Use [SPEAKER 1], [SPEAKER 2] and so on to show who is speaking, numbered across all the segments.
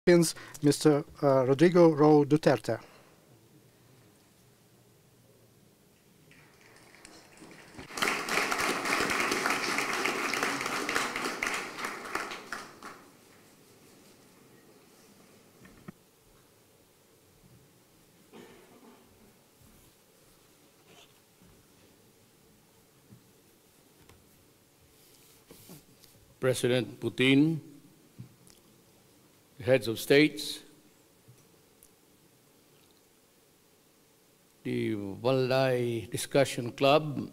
[SPEAKER 1] Philippines, Mr. Rodrigo Roa Duterte.
[SPEAKER 2] President Putin, heads of states, the Valdai Discussion Club,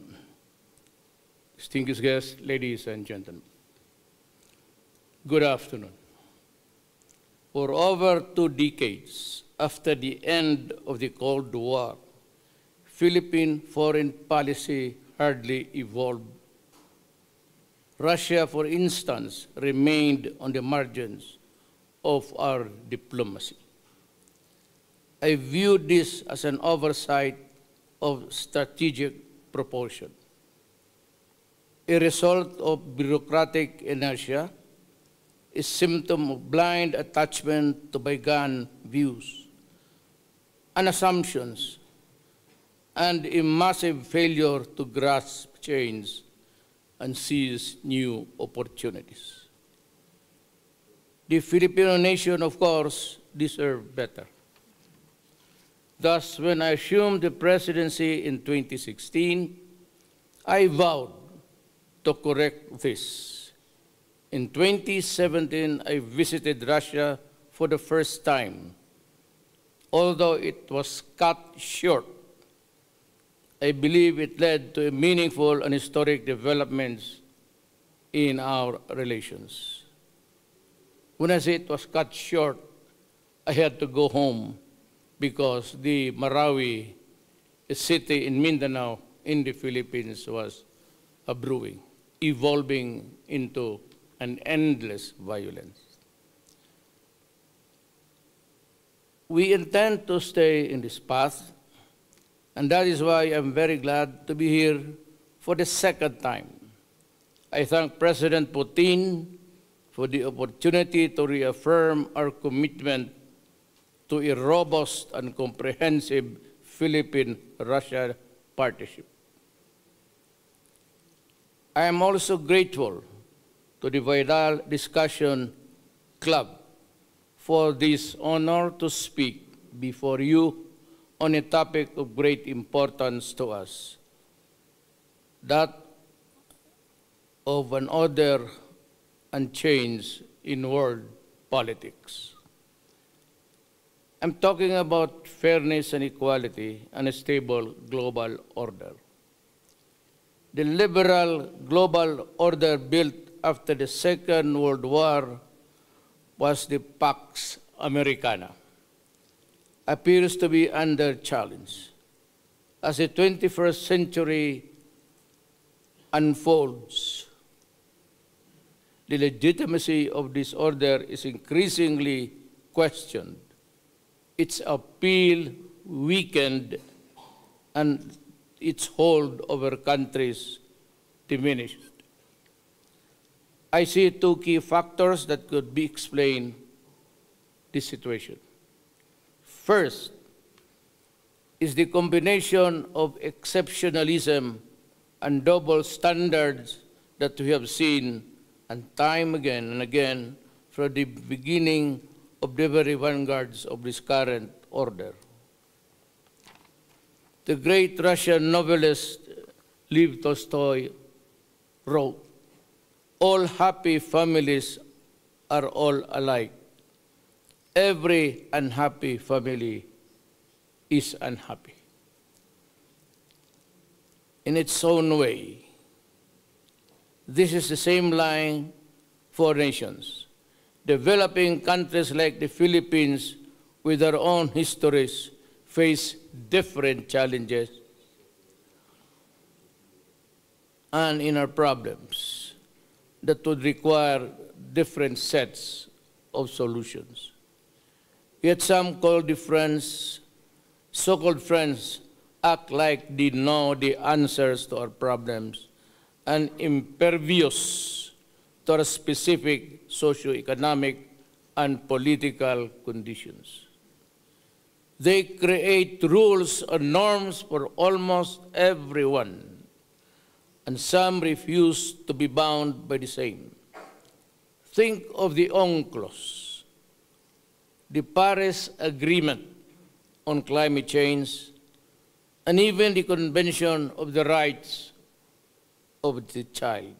[SPEAKER 2] distinguished guests, ladies and gentlemen. Good afternoon. For over 2 decades after the end of the Cold War, Philippine foreign policy hardly evolved. Russia, for instance, remained on the margins of our diplomacy. I view this as an oversight of strategic proportion, a result of bureaucratic inertia, a symptom of blind attachment to bygone views and assumptions, and a massive failure to grasp change and seize new opportunities. The Filipino nation, of course, deserved better. Thus, when I assumed the presidency in 2016, I vowed to correct this. In 2017, I visited Russia for the first time. Although it was cut short, I believe it led to meaningful and historic developments in our relations. When I say it was cut short, I had to go home because the Marawi, a city in Mindanao in the Philippines, was brewing, evolving into an endless violence. We intend to stay in this path, and that is why I'm very glad to be here for the second time. I thank President Putin for the opportunity to reaffirm our commitment to a robust and comprehensive Philippine-Russia partnership. I am also grateful to the Valdai Discussion Club for this honor to speak before you on a topic of great importance to us, that of an order and change in world politics. I'm talking about fairness and equality and a stable global order. The liberal global order built after the Second World War was the Pax Americana, appears to be under challenge. As the 21st century unfolds, the legitimacy of this order is increasingly questioned, its appeal weakened, and its hold over countries diminished. I see 2 key factors that could be explained this situation. First is the combination of exceptionalism and double standards that we have seen and time again and again from the beginning of the very vanguards of this current order. The great Russian novelist Lev Tolstoy wrote, "All happy families are all alike. Every unhappy family is unhappy." In its own way, this is the same line for nations. Developing countries like the Philippines with their own histories face different challenges and inner problems that would require different sets of solutions. Yet some so-called friends act like they know the answers to our problems and impervious to our specific socioeconomic and political conditions. They create rules and norms for almost everyone, and some refuse to be bound by the same. Think of the UNCLOS, the Paris Agreement on Climate Change, and even the Convention of the Rights of the Child.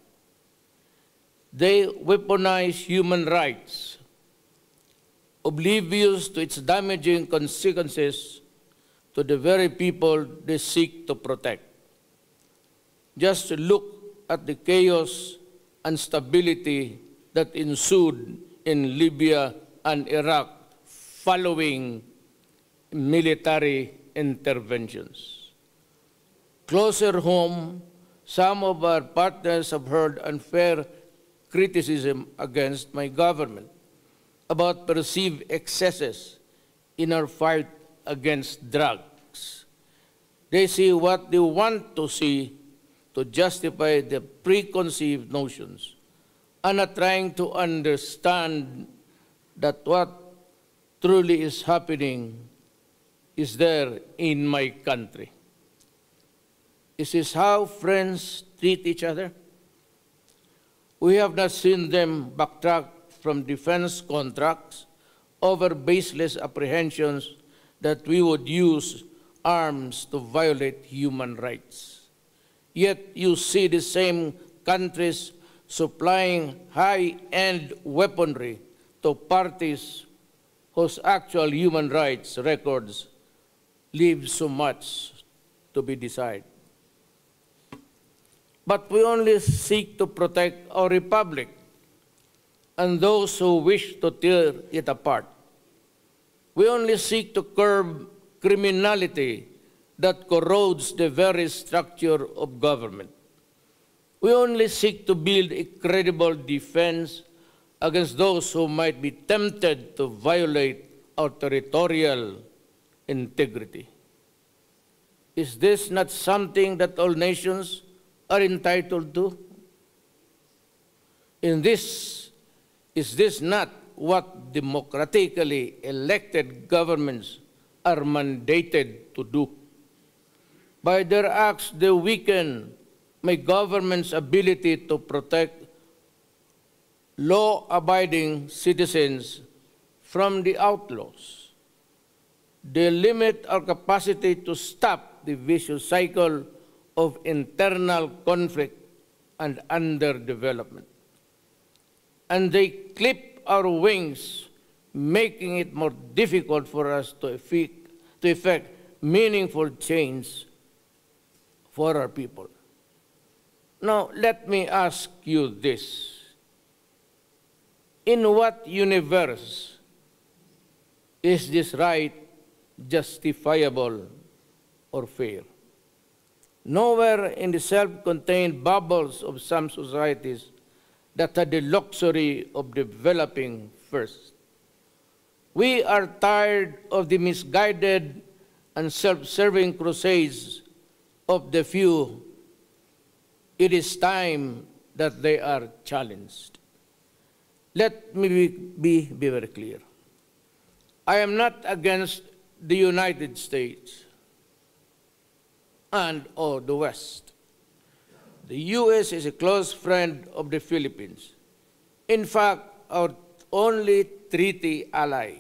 [SPEAKER 2] They weaponize human rights, oblivious to its damaging consequences to the very people they seek to protect. Just look at the chaos and instability that ensued in Libya and Iraq following military interventions. Closer home, some of our partners have heard unfair criticism against my government about perceived excesses in our fight against drugs. They see what they want to see to justify their preconceived notions and are trying to understand that what truly is happening is there in my country. Is this how friends treat each other? We have not seen them backtrack from defense contracts over baseless apprehensions that we would use arms to violate human rights. Yet you see the same countries supplying high-end weaponry to parties whose actual human rights records leave so much to be desired. But we only seek to protect our republic and those who wish to tear it apart. We only seek to curb criminality that corrodes the very structure of government. We only seek to build a credible defense against those who might be tempted to violate our territorial integrity. Is this not something that all nations are entitled to? Is this not what democratically elected governments are mandated to do? By their acts, they weaken my government's ability to protect law-abiding citizens from the outlaws. They limit our capacity to stop the vicious cycle of internal conflict and underdevelopment. And they clip our wings, making it more difficult for us to effect meaningful change for our people. Now, let me ask you this. In what universe is this right justifiable or fair? Nowhere in the self-contained bubbles of some societies that had the luxury of developing first. We are tired of the misguided and self-serving crusades of the few. It is time that they are challenged. Let me be very clear. I am not against the United States or the West. The U.S. is a close friend of the Philippines. In fact, our only treaty ally.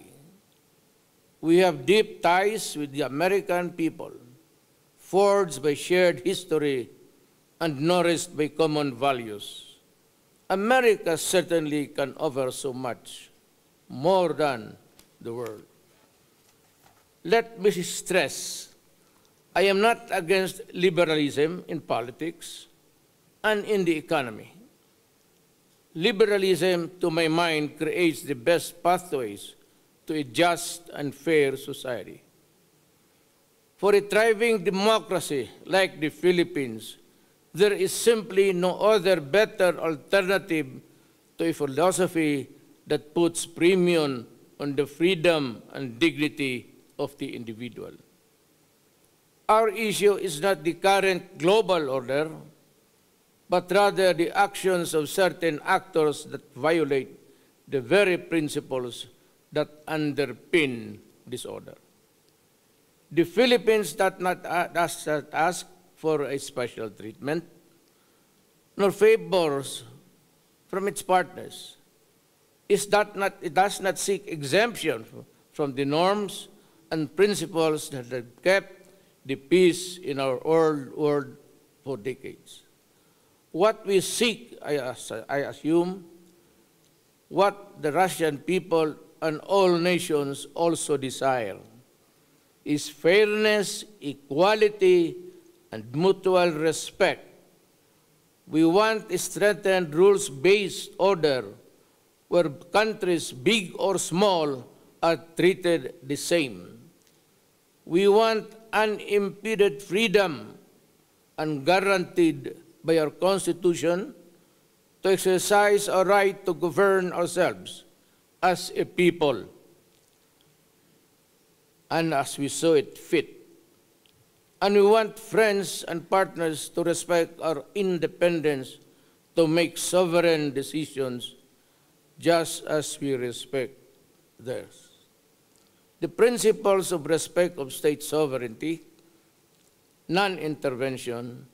[SPEAKER 2] We have deep ties with the American people, forged by shared history and nourished by common values. America certainly can offer so much, more than the world. Let me stress, I am not against liberalism in politics and in the economy. Liberalism, to my mind, creates the best pathways to a just and fair society. For a thriving democracy like the Philippines, there is simply no other better alternative to a philosophy that puts premium on the freedom and dignity of the individual. Our issue is not the current global order, but rather the actions of certain actors that violate the very principles that underpin this order. The Philippines does not ask for a special treatment, nor favors from its partners. It does not seek exemption from the norms and principles that have kept the peace in our world for decades. What we seek, I assume, what the Russian people and all nations also desire, is fairness, equality, and mutual respect. We want a strengthened rules-based order where countries, big or small, are treated the same. We want unimpeded freedom and guaranteed by our Constitution to exercise our right to govern ourselves as a people and as we saw it fit. And we want friends and partners to respect our independence to make sovereign decisions just as we respect theirs. The principles of respect of state sovereignty, non-intervention,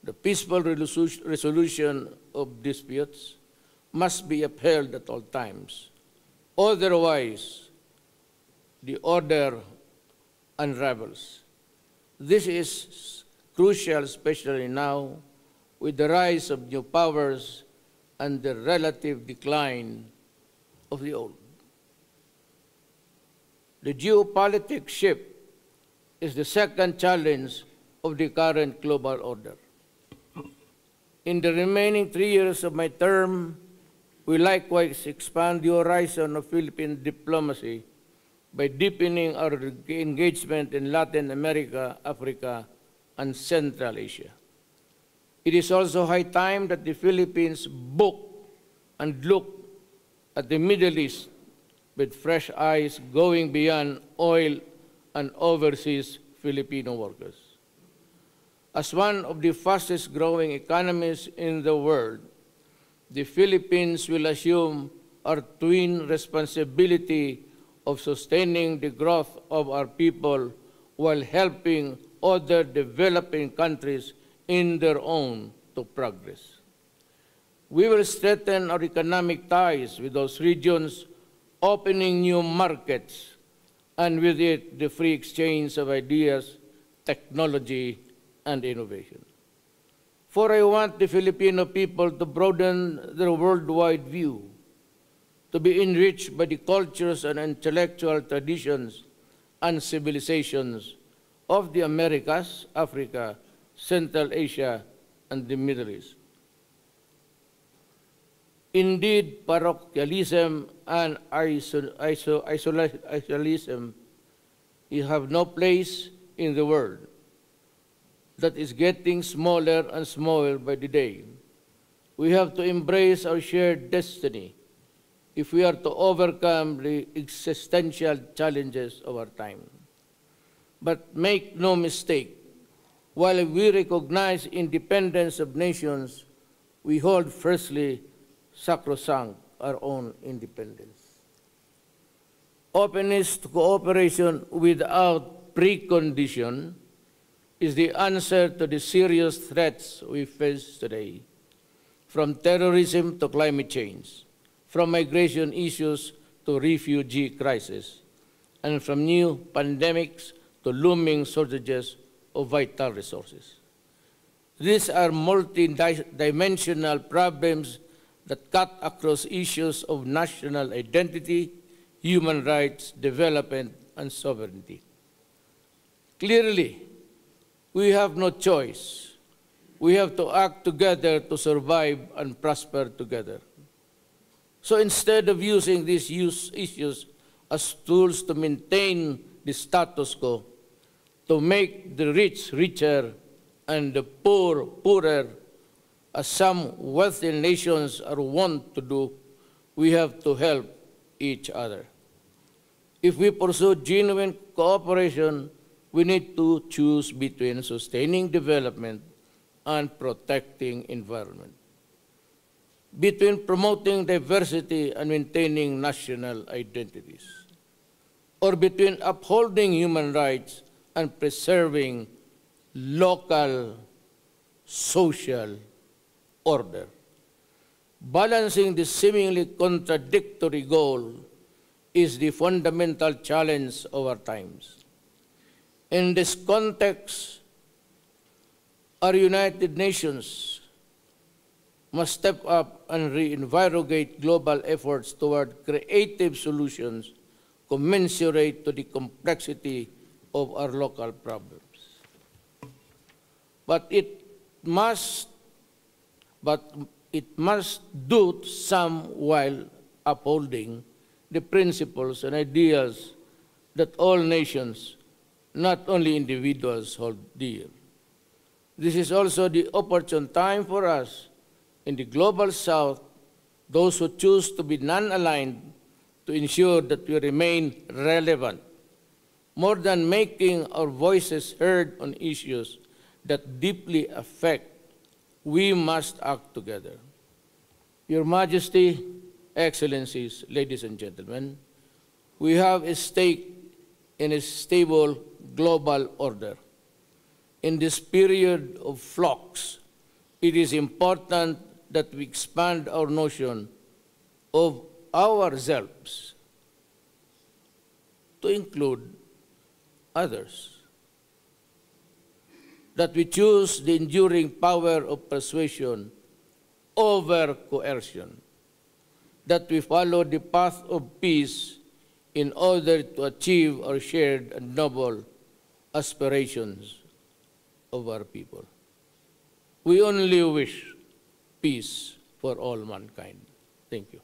[SPEAKER 2] the peaceful resolution of disputes must be upheld at all times. Otherwise, the order unravels. This is crucial, especially now, with the rise of new powers and the relative decline of the old. The geopolitical shift is the second challenge of the current global order. In the remaining 3 years of my term, we likewise expand the horizon of Philippine diplomacy by deepening our engagement in Latin America, Africa, and Central Asia. It is also high time that the Philippines book and look at the Middle East with fresh eyes, going beyond oil and overseas Filipino workers. As one of the fastest growing economies in the world, the Philippines will assume our twin responsibility of sustaining the growth of our people while helping other developing countries in their own to progress. We will strengthen our economic ties with those regions, opening new markets, and with it the free exchange of ideas, technology, and innovation. For I want the Filipino people to broaden their worldwide view, to be enriched by the cultures and intellectual traditions and civilizations of the Americas, Africa, Central Asia, and the Middle East. Indeed, parochialism and isolationism have no place in the world that is getting smaller and smaller by the day. We have to embrace our shared destiny if we are to overcome the existential challenges of our time. But make no mistake, while we recognize independence of nations, we hold firstly sacrosanct our own independence. Openness to cooperation without precondition is the answer to the serious threats we face today, from terrorism to climate change, from migration issues to refugee crisis, and from new pandemics to looming shortages of vital resources. These are multi-dimensional problems that cut across issues of national identity, human rights, development, and sovereignty. Clearly, we have no choice. We have to act together to survive and prosper together. So instead of using these issues as tools to maintain the status quo, to make the rich richer and the poor poorer, as some wealthy nations are wont to do, we have to help each other. If we pursue genuine cooperation, we need to choose between sustaining development and protecting environment. between promoting diversity and maintaining national identities, or between upholding human rights and preserving local social order. Balancing this seemingly contradictory goal is the fundamental challenge of our times. In this context, our United Nations must step up and reinvigorate global efforts toward creative solutions commensurate to the complexity of our local problems. But it must do some while upholding the principles and ideals that all nations, not only individuals, hold dear. This is also the opportune time for us in the Global South, those who choose to be non-aligned, to ensure that we remain relevant. More than making our voices heard on issues that deeply affect, we must act together. Your Majesty, Excellencies, ladies and gentlemen, we have a stake in a stable global order. In this period of flux, it is important that we expand our notion of ourselves to include others, that we choose the enduring power of persuasion over coercion, that we follow the path of peace in order to achieve our shared and noble aspirations of our people. We only wish peace for all mankind. Thank you.